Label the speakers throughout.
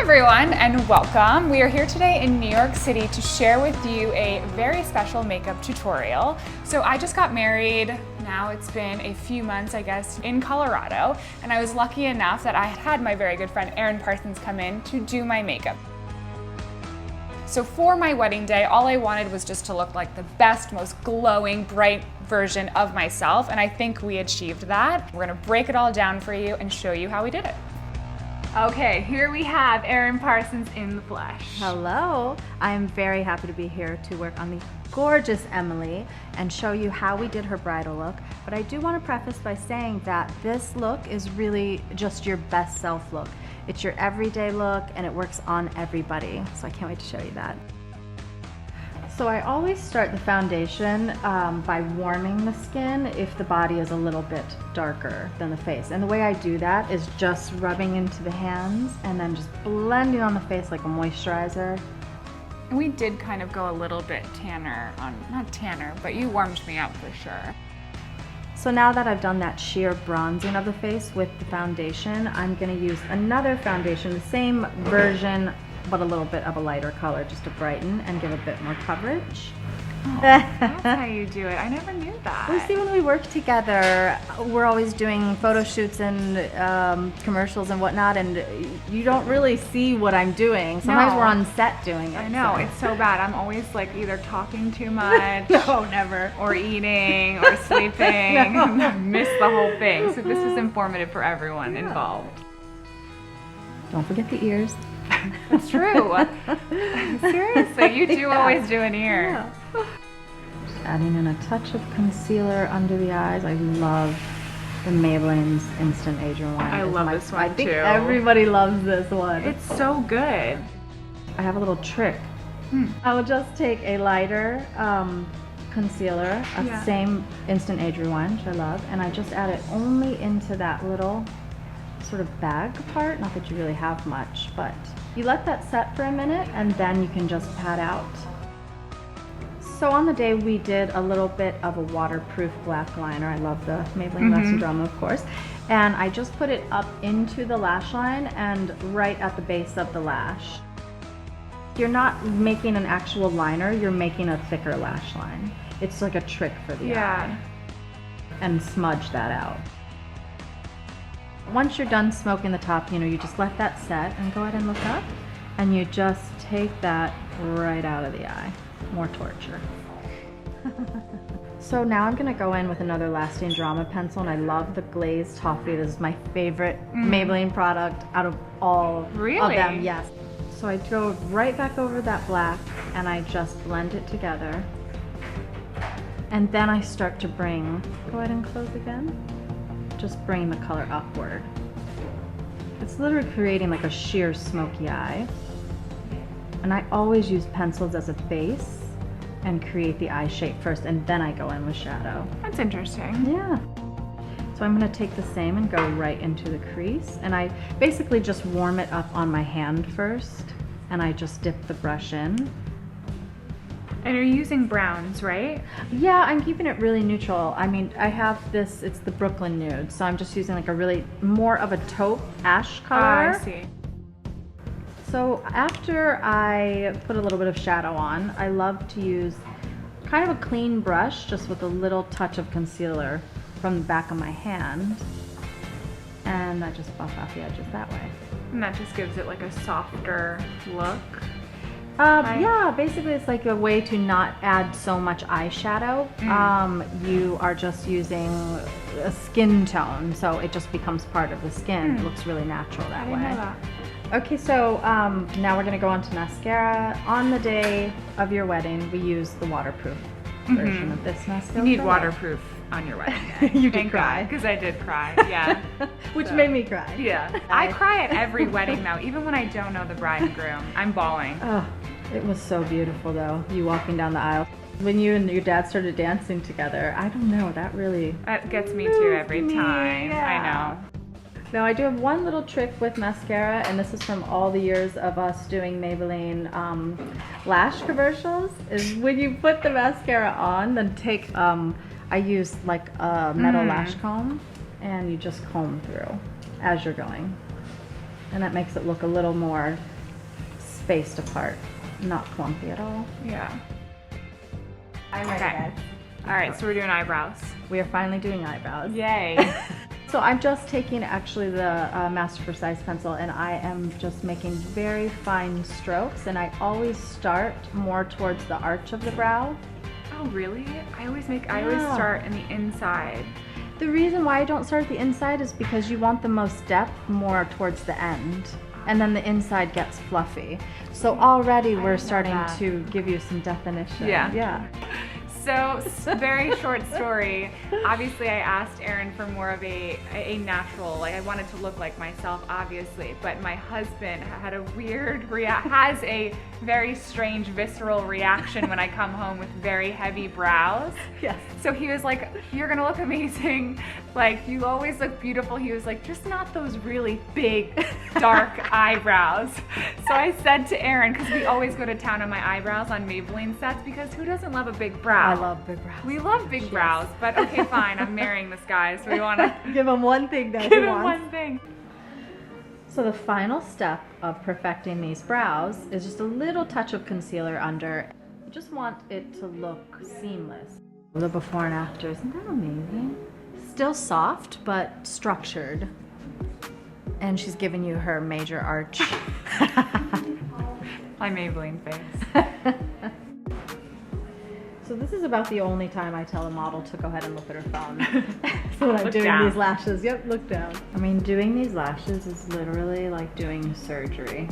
Speaker 1: everyone, and welcome. We are here today in New York City to share with you a very special makeup tutorial. So I just got married, now it's been a few months, I guess, in Colorado, and I was lucky enough that I had my very good friend Erin Parsons come in to do my makeup. So for my wedding day, all I wanted was just to look like the best, most glowing, bright version of myself, and I think we achieved that. We're gonna break it all down for you and show you how we did it. Okay, here we have Erin Parsons in the flesh.
Speaker 2: Hello, I am very happy to be here to work on the gorgeous Emily and show you how we did her bridal look. But I do want to preface by saying that this look is really just your best self look. It's your everyday look and it works on everybody. So I can't wait to show you that. So I always start the foundation by warming the skin if the body is a little bit darker than the face. And the way I do that is just rubbing into the hands and then just blending on the face like a moisturizer.
Speaker 1: And we did kind of go a little bit tanner on, not tanner, but you warmed me up for sure.
Speaker 2: So now that I've done that sheer bronzing of the face with the foundation, I'm gonna use another foundation, the same version, but a little bit of a lighter color just to brighten and give a bit more coverage.
Speaker 1: Oh, that's how you do it. I never knew that.
Speaker 2: We see when we work together, we're always doing photo shoots and commercials and whatnot, and you don't really see what I'm doing. Sometimes we're on set doing it.
Speaker 1: I know, it's so bad. I'm always like either talking too much.
Speaker 2: No, never.
Speaker 1: Or eating or sleeping. No. Miss the whole thing. So this is informative for everyone involved.
Speaker 2: Don't forget the ears.
Speaker 1: That's true. Seriously, you do always do an ear.
Speaker 2: Yeah. Just adding in a touch of concealer under the eyes. I love the Maybelline's Instant Age Rewind.
Speaker 1: I love this one too.
Speaker 2: I think everybody loves this one.
Speaker 1: It's so good.
Speaker 2: I have a little trick. I will just take a lighter concealer, same Instant Age Rewind, which I love, and I just add it only into that little sort of bag part. Not that you really have much, but you let that set for a minute and then you can just pat out. So on the day we did a little bit of a waterproof black liner. I love the Maybelline Lasting Drama, of course, and I just put it up into the lash line and right at the base of the lash. You're not making an actual liner, you're making a thicker lash line. It's like a trick for the eye. And smudge that out. Once you're done smoking the top, you just let that set and go ahead and look up, and you just take that right out of the eye. More torture. So now I'm gonna go in with another Lasting Drama pencil, and I love the glazed toffee. This is my favorite Maybelline product out of all of them. Yes. So I go right back over that black and I just blend it together. And then I start to bring, go ahead and close again. Just bring the color upward. It's literally creating like a sheer smoky eye. And I always use pencils as a base and create the eye shape first, and then I go in with shadow.
Speaker 1: That's interesting.
Speaker 2: Yeah. So I'm gonna take the same and go right into the crease, and I basically just warm it up on my hand first, and I just dip the brush in.
Speaker 1: And you're using browns, right?
Speaker 2: Yeah, I'm keeping it really neutral. I mean, I have this, it's the Brooklyn Nude, so I'm just using like a really, more of a taupe ash color.
Speaker 1: I see.
Speaker 2: So after I put a little bit of shadow on, I love to use kind of a clean brush, just with a little touch of concealer from the back of my hand. And I just buff out the edges that way.
Speaker 1: And that just gives it like a softer look.
Speaker 2: Yeah, basically it's like a way to not add so much eyeshadow. You are just using a skin tone, so it just becomes part of the skin. It looks really natural that way. I didn't know that. Okay, so now we're gonna go on to mascara. On the day of your wedding, we use the waterproof version of this mascara.
Speaker 1: You need waterproof on your wedding day.
Speaker 2: You did cry.
Speaker 1: Because I did cry, yeah.
Speaker 2: Which made me cry.
Speaker 1: Yeah. I cry at every wedding now, even when I don't know the bride and groom. I'm bawling.
Speaker 2: Oh, it was so beautiful though, you walking down the aisle. When you and your dad started dancing together, I don't know, that really...
Speaker 1: That gets me too every time, I know.
Speaker 2: Now I do have one little trick with mascara, and this is from all the years of us doing Maybelline lash commercials, is when you put the mascara on, then take, I use like a metal lash comb, and you just comb through as you're going. And that makes it look a little more spaced apart, not clumpy at all.
Speaker 1: Yeah.
Speaker 2: I'm ready,
Speaker 1: Okay.
Speaker 2: guys.
Speaker 1: All right, so we're doing eyebrows.
Speaker 2: We are finally doing eyebrows.
Speaker 1: Yay.
Speaker 2: So I'm just taking actually the Master Precise pencil, and I am just making very fine strokes, and I always start more towards the arch of the brow.
Speaker 1: Oh, really? I always start in the inside.
Speaker 2: The reason why I don't start at the inside is because you want the most depth more towards the end, and then the inside gets fluffy. So already we're starting to give you some definition.
Speaker 1: Yeah. So, very short story. Obviously, I asked Erin for more of a natural, like I wanted to look like myself, obviously, but my husband had a has a very strange visceral reaction when I come home with very heavy brows.
Speaker 2: Yes.
Speaker 1: So he was like, "You're gonna look amazing. Like, you always look beautiful." He was like, "Just not those really big, dark eyebrows." So I said to Erin, because we always go to town on my eyebrows on Maybelline sets, because who doesn't love a big brow?
Speaker 2: I love big brows.
Speaker 1: We love big brows, but okay, fine. I'm marrying this guy, so we want to
Speaker 2: give him one thing that
Speaker 1: give
Speaker 2: he
Speaker 1: him
Speaker 2: wants.
Speaker 1: one thing.
Speaker 2: So the final step of perfecting these brows is just a little touch of concealer under. You just want it to look seamless. The before and after, isn't that amazing? Still soft, but structured. And she's giving you her major arch.
Speaker 1: My Maybelline face.
Speaker 2: So this is about the only time I tell a model to go ahead and look at her phone. So when I'm
Speaker 1: Look
Speaker 2: doing
Speaker 1: down.
Speaker 2: these lashes, yep, look down. I mean, doing these lashes is literally like doing surgery.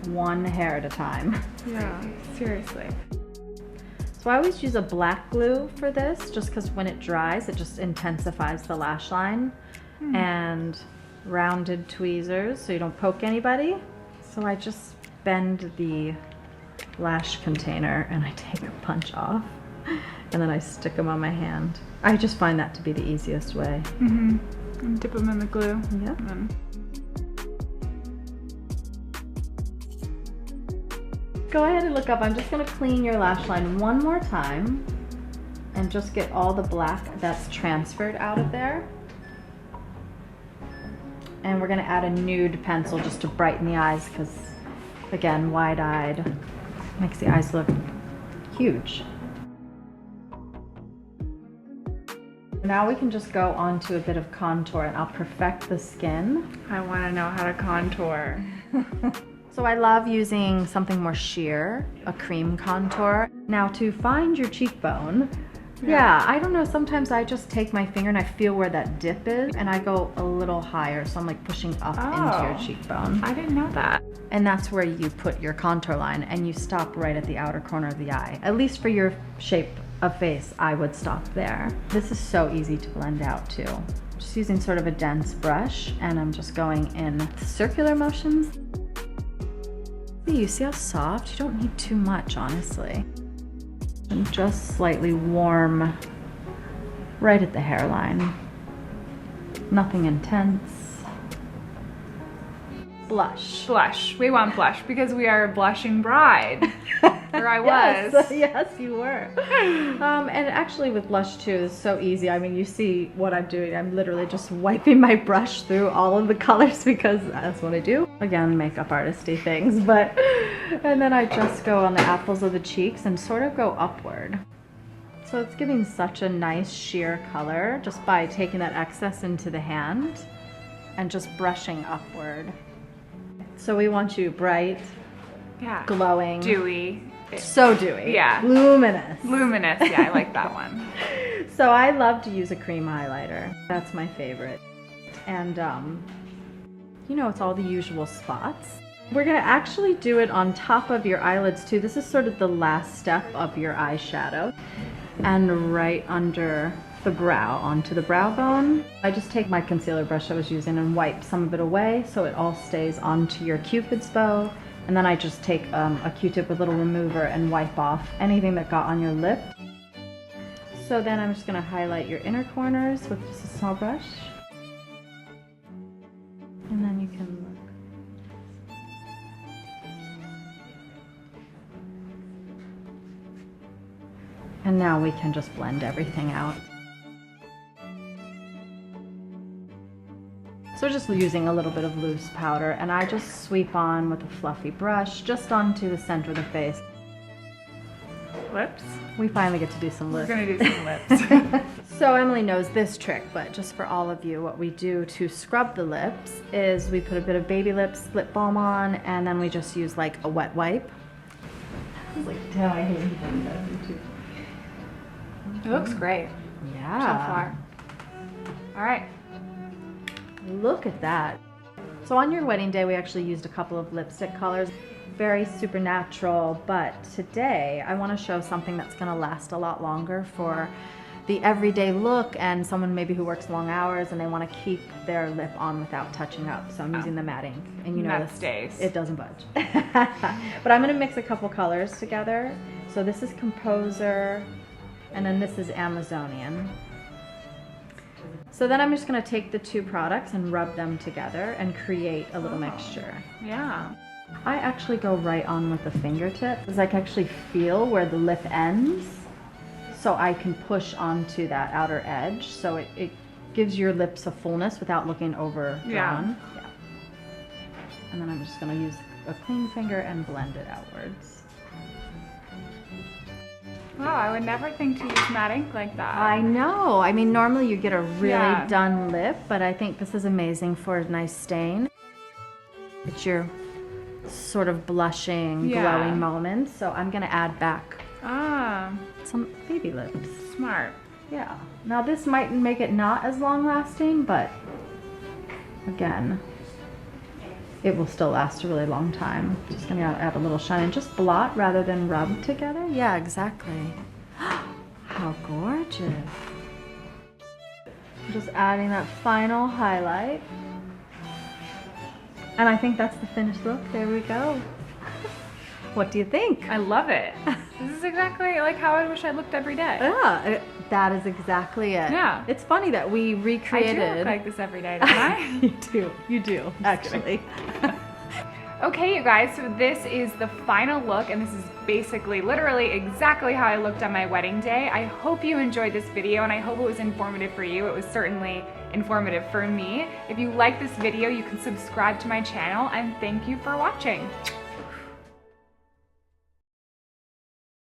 Speaker 2: One hair at a time.
Speaker 1: Yeah, seriously.
Speaker 2: So I always use a black glue for this, just because when it dries, it just intensifies the lash line. And rounded tweezers, so you don't poke anybody. So I just bend the lash container and I take a bunch off, and then I stick them on my hand. I just find that to be the easiest way.
Speaker 1: And dip them in the glue.
Speaker 2: Yep.
Speaker 1: And then
Speaker 2: Go ahead and look up. I'm just going to clean your lash line one more time and just get all the black that's transferred out of there. And we're going to add a nude pencil just to brighten the eyes, because again, wide-eyed makes the eyes look huge. Now we can just go on to a bit of contour, and I'll perfect the skin.
Speaker 1: I want to know how to contour.
Speaker 2: So I love using something more sheer, a cream contour. Now to find your cheekbone, yeah, I don't know, sometimes I just take my finger and I feel where that dip is, and I go a little higher, so I'm like pushing up into your cheekbone.
Speaker 1: I didn't know that.
Speaker 2: And that's where you put your contour line, and you stop right at the outer corner of the eye. At least for your shape of face, I would stop there. This is so easy to blend out too. Just using sort of a dense brush, and I'm just going in circular motions. You see how soft? You don't need too much, honestly. And just slightly warm right at the hairline. Nothing intense. Blush.
Speaker 1: Blush. We want blush because we are a blushing bride. Or I was.
Speaker 2: Yes, yes, you were. And actually with blush too, it's so easy. I mean, you see what I'm doing. I'm literally just wiping my brush through all of the colors because that's what I do. Again, makeup artisty things, but, and then I just go on the apples of the cheeks and sort of go upward. So it's giving such a nice sheer color just by taking that excess into the hand and just brushing upward. So we want you bright,
Speaker 1: Yeah.
Speaker 2: glowing,
Speaker 1: Dewy.
Speaker 2: so dewy,
Speaker 1: Yeah.
Speaker 2: luminous.
Speaker 1: Luminous. Yeah, I like that one.
Speaker 2: So I love to use a cream highlighter. That's my favorite. And you know, it's all the usual spots. We're gonna actually do it on top of your eyelids too. This is sort of the last step of your eyeshadow. And right under the brow, onto the brow bone. I just take my concealer brush I was using and wipe some of it away so it all stays onto your Cupid's bow. And then I just take a Q-tip with a little remover and wipe off anything that got on your lip. So then I'm just gonna highlight your inner corners with just a small brush. And then you can look. And now we can just blend everything out. So just using a little bit of loose powder, and I just sweep on with a fluffy brush just onto the center of the face.
Speaker 1: Lips?
Speaker 2: We finally get to do some lips.
Speaker 1: We're gonna do some lips.
Speaker 2: So Emily knows this trick, but just for all of you, what we do to scrub the lips is we put a bit of baby lips lip balm on, and then we just use like a wet wipe. I was like, damn, I hate doing that too.
Speaker 1: It looks great
Speaker 2: Yeah.
Speaker 1: so far. All right.
Speaker 2: Look at that. So on your wedding day, we actually used a couple of lipstick colors. Very supernatural, but today I want to show something that's going to last a lot longer for the everyday look and someone maybe who works long hours and they want to keep their lip on without touching up. So I'm using the matte ink, and you know
Speaker 1: That stays.
Speaker 2: it doesn't budge. But I'm going to mix a couple colors together. So this is Composer, and then this is Amazonian. So then I'm just going to take the two products and rub them together and create a little mixture.
Speaker 1: Yeah.
Speaker 2: I actually go right on with the fingertip because I can actually feel where the lip ends, so I can push onto that outer edge, so it gives your lips a fullness without looking overdrawn. Yeah. And then I'm just going to use a clean finger and blend it outwards.
Speaker 1: Wow, I would never think to use matte ink like that.
Speaker 2: I know. I mean, normally you get a really done lip, but I think this is amazing for a nice stain. It's your sort of blushing, glowing moments. So I'm gonna add back some baby lips.
Speaker 1: Smart.
Speaker 2: Yeah. Now this might make it not as long lasting, but again, it will still last a really long time. Just gonna add a little shine and just blot rather than rub together. Yeah, exactly. How gorgeous. Just adding that final highlight. And I think that's the finished look. There we go. What do you think?
Speaker 1: I love it. This is exactly like how I wish I looked every day.
Speaker 2: Yeah, that is exactly it.
Speaker 1: Yeah.
Speaker 2: It's funny that we recreated.
Speaker 1: I do look like this every day, don't I?
Speaker 2: You do, actually.
Speaker 1: Okay, you guys, so this is the final look, and this is basically literally exactly how I looked on my wedding day. I hope you enjoyed this video, and I hope it was informative for you. It was certainly informative for me. If you like this video, you can subscribe to my channel, and thank you for watching.